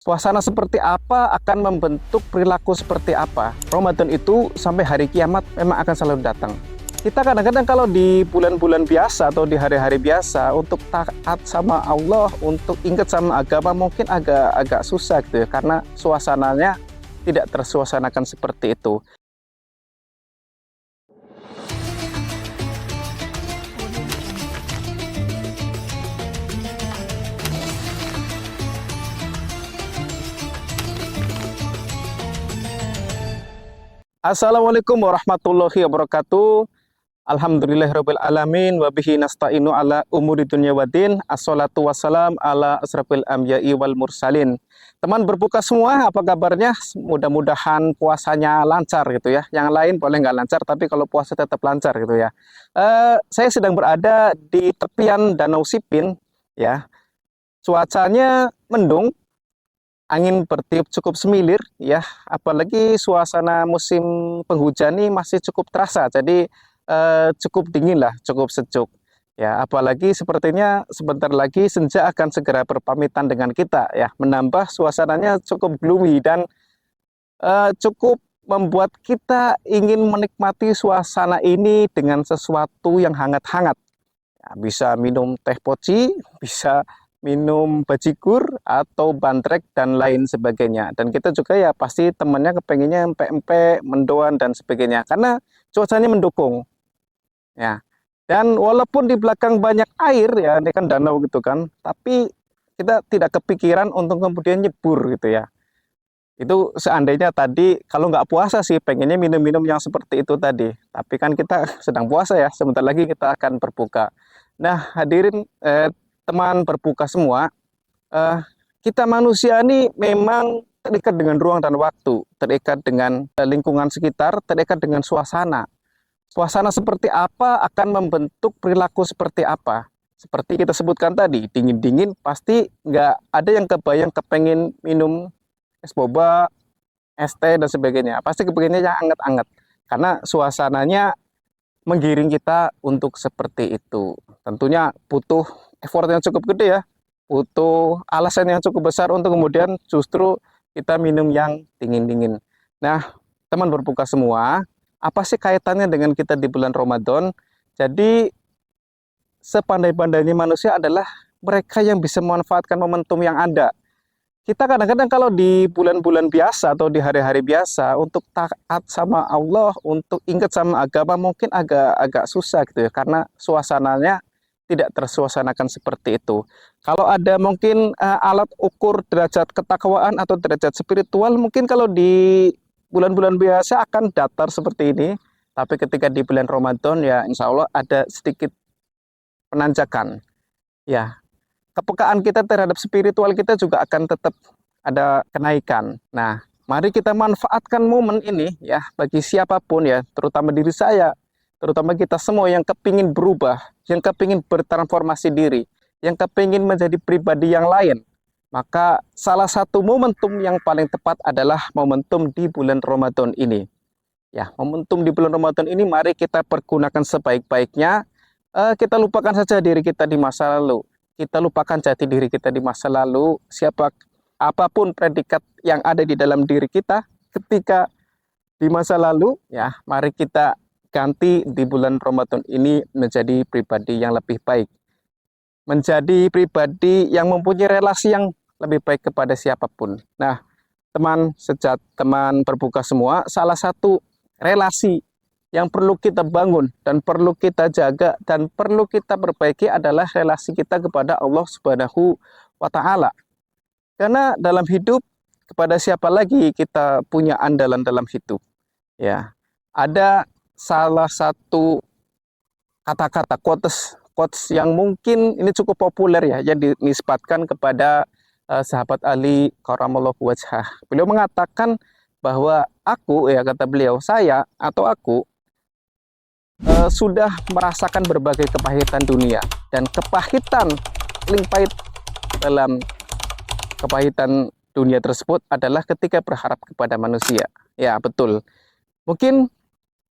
Suasana seperti apa akan membentuk perilaku seperti apa. Ramadan itu sampai hari kiamat memang akan selalu datang. Kita kadang-kadang kalau di bulan-bulan biasa atau di hari-hari biasa untuk taat sama Allah, untuk ingat sama agama mungkin agak susah gitu ya, karena suasananya tidak tersuasanakan seperti itu. Assalamualaikum warahmatullahi wabarakatuh. Alhamdulillahirabbil alamin wa bihi nasta'inu ala umuri dunya waddin. Assalatu wassalam ala asrafil anbiya'i wal mursalin. Teman berbuka semua, apa kabarnya? Mudah-mudahan puasanya lancar gitu ya. Yang lain boleh nggak lancar, tapi kalau puasa tetap lancar gitu ya. Saya sedang berada di tepian Danau Sipin ya. Cuacanya mendung, angin bertiup cukup semilir ya, apalagi suasana musim penghujan ini masih cukup terasa, jadi cukup dingin lah, cukup sejuk ya, apalagi sepertinya sebentar lagi senja akan segera berpamitan dengan kita ya, menambah suasananya cukup gloomy dan cukup membuat kita ingin menikmati suasana ini dengan sesuatu yang hangat-hangat ya, bisa minum teh poci, bisa minum bajigur atau bantrek dan lain sebagainya. Dan kita juga ya pasti temannya kepengennya empek-empek, mendoan dan sebagainya karena cuacanya mendukung. Ya. Dan walaupun di belakang banyak air ya, ini kan danau gitu kan, tapi kita tidak kepikiran untuk kemudian nyebur gitu ya. Itu seandainya tadi kalau nggak puasa sih pengennya minum-minum yang seperti itu tadi. Tapi kan kita sedang puasa ya, sebentar lagi kita akan berbuka. Nah, hadirin teman berbuka semua, eh, kita manusia ini memang terikat dengan ruang dan waktu, terikat dengan lingkungan sekitar, terikat dengan suasana. Suasana seperti apa akan membentuk perilaku seperti apa. Seperti kita sebutkan tadi, dingin-dingin pasti nggak ada yang kebayang kepengen minum es boba, es teh, dan sebagainya. Pasti kepengennya yang anget-anget. Karena suasananya menggiring kita untuk seperti itu. Tentunya butuh effort yang cukup gede ya, butuh alasan yang cukup besar untuk kemudian justru kita minum yang dingin-dingin. Nah, teman berbuka semua, apa sih kaitannya dengan kita di bulan Ramadan? Jadi, sepandai-pandainya manusia adalah mereka yang bisa memanfaatkan momentum yang ada. Kita kadang-kadang kalau di bulan-bulan biasa atau di hari-hari biasa untuk taat sama Allah, untuk ingat sama agama mungkin agak susah gitu ya, karena suasananya tidak tersuasanakan seperti itu. Kalau ada mungkin alat ukur derajat ketakwaan atau derajat spiritual, mungkin kalau di bulan-bulan biasa akan datar seperti ini, tapi ketika di bulan Ramadan ya insya Allah ada sedikit penanjakan. Ya, kepekaan kita terhadap spiritual kita juga akan tetap ada kenaikan. Nah, mari kita manfaatkan momen ini ya bagi siapapun ya, terutama diri saya, terutama kita semua yang kepingin berubah, yang kepingin bertransformasi diri, yang kepingin menjadi pribadi yang lain. Maka salah satu momentum yang paling tepat adalah momentum di bulan Ramadan ini. Ya, momentum di bulan Ramadan ini mari kita pergunakan sebaik-baiknya. Kita lupakan saja diri kita di masa lalu. Kita lupakan jati diri kita di masa lalu. Siapa apapun predikat yang ada di dalam diri kita ketika di masa lalu, ya, mari kita ganti di bulan Ramadan ini menjadi pribadi yang lebih baik. Menjadi pribadi yang mempunyai relasi yang lebih baik kepada siapapun. Nah, teman berbuka semua, salah satu relasi yang perlu kita bangun dan perlu kita jaga dan perlu kita perbaiki adalah relasi kita kepada Allah Subhanahu wa taala. Karena dalam hidup kepada siapa lagi kita punya andalan dalam hidup? Ya. Ada salah satu kata-kata quotes yang mungkin ini cukup populer ya, yang dinisbatkan kepada sahabat Ali karamallahu wajhah. Beliau mengatakan bahwa aku, ya kata beliau, saya atau aku sudah merasakan berbagai kepahitan dunia, dan kepahitan paling pahit dalam kepahitan dunia tersebut adalah ketika berharap kepada manusia. Ya, betul. Mungkin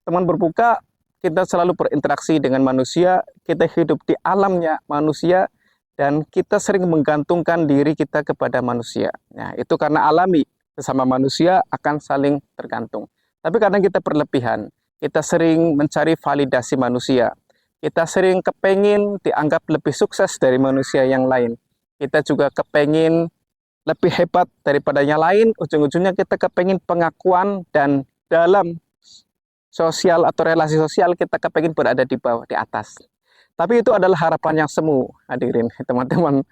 teman berbuka, kita selalu berinteraksi dengan manusia, kita hidup di alamnya manusia, dan kita sering menggantungkan diri kita kepada manusia. Nah, itu karena alami, sesama manusia akan saling tergantung. Tapi kadang kita berlebihan, kita sering mencari validasi manusia. Kita sering kepengin dianggap lebih sukses dari manusia yang lain. Kita juga kepengin lebih hebat daripada yang lain, ujung-ujungnya kita kepengin pengakuan, dan dalam sosial atau relasi sosial kita kepengin berada di bawah, di atas. Tapi itu adalah harapan yang semu, hadirin, teman-teman,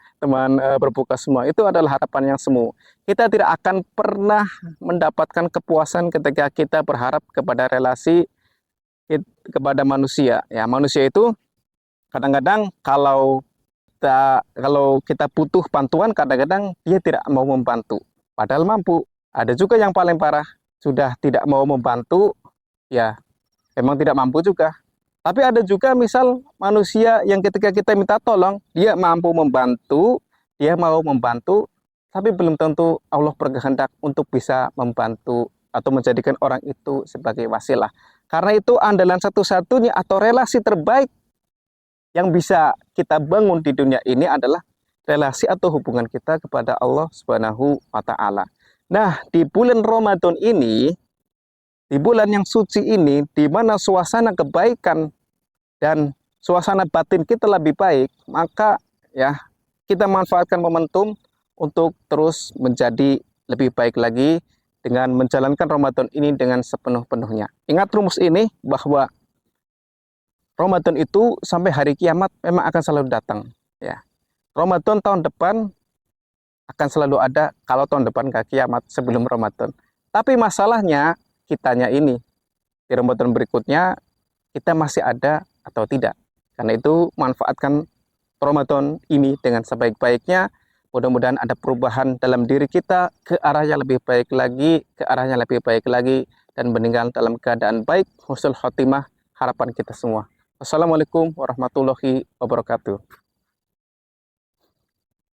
berbuka semua. Itu adalah harapan yang semu. Kita tidak akan pernah mendapatkan kepuasan ketika kita berharap kepada relasi kepada manusia. Ya, manusia itu kadang-kadang kalau kita butuh bantuan, kadang-kadang dia tidak mau membantu. Padahal mampu. Ada juga yang paling parah, sudah tidak mau membantu, ya memang tidak mampu juga. Tapi ada juga misal manusia yang ketika kita minta tolong, dia mampu membantu, dia mau membantu, tapi belum tentu Allah berkehendak untuk bisa membantu atau menjadikan orang itu sebagai wasilah. Karena itu andalan satu-satunya atau relasi terbaik yang bisa kita bangun di dunia ini adalah relasi atau hubungan kita kepada Allah Subhanahu wa Ta'ala. Nah, di bulan Ramadan ini, di bulan yang suci ini, di mana suasana kebaikan dan suasana batin kita lebih baik, maka ya kita manfaatkan momentum untuk terus menjadi lebih baik lagi dengan menjalankan Ramadan ini dengan sepenuh-penuhnya. Ingat rumus ini bahwa Ramadan itu sampai hari kiamat memang akan selalu datang. Ya, Ramadan tahun depan akan selalu ada kalau tahun depan gak kiamat sebelum Ramadan. Tapi masalahnya kitanya ini di Ramadan berikutnya kita masih ada atau tidak. Karena itu manfaatkan Ramadan ini dengan sebaik-baiknya. Mudah-mudahan ada perubahan dalam diri kita ke arah yang lebih baik lagi, dan meninggal dalam keadaan baik, husnul khotimah, harapan kita semua. Wassalamualaikum warahmatullahi wabarakatuh.